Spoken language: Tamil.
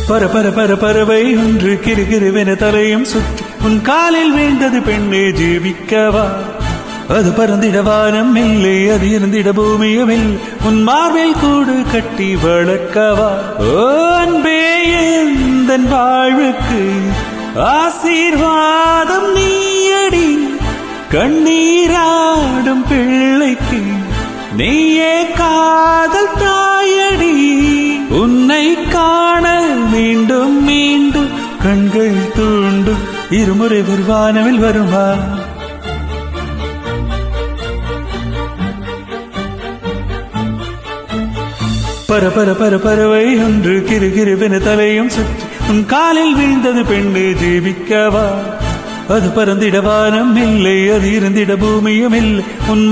பரபர பறவை ஒன்று கிருகிருவென தலையும் சுற்றி உன் காலில் வீழ்ந்தது பெண்ணே ஜீவிக்கவா. அது பறந்திட வானம் இல்லை, அது இருந்திட பூமியும் இல்லை, உன் மார்பில் கூடு கட்டி வளர்க்கவா. ஓ அன்பே எந்தன் வாழ்வுக்கு ஆசீர்வாதம் நீயடி, கண்ணீராடும் பிள்ளைக்கு நீயே காதல் தாயடி. உன்னை காண மீண்டும் மீண்டும் கண்கள் தூண்டும், இருமுறை வானவில் வருமா. பரபர பறவை ஒன்று கிருகிருவென தலையும் சுற்றி உன் காலில் வீழ்ந்தது பெண்ணே ஜீவிக்கவா. அது பறந்திட வானம் இல்லை, அது இருந்திட பூமியும் இல்லை, உன்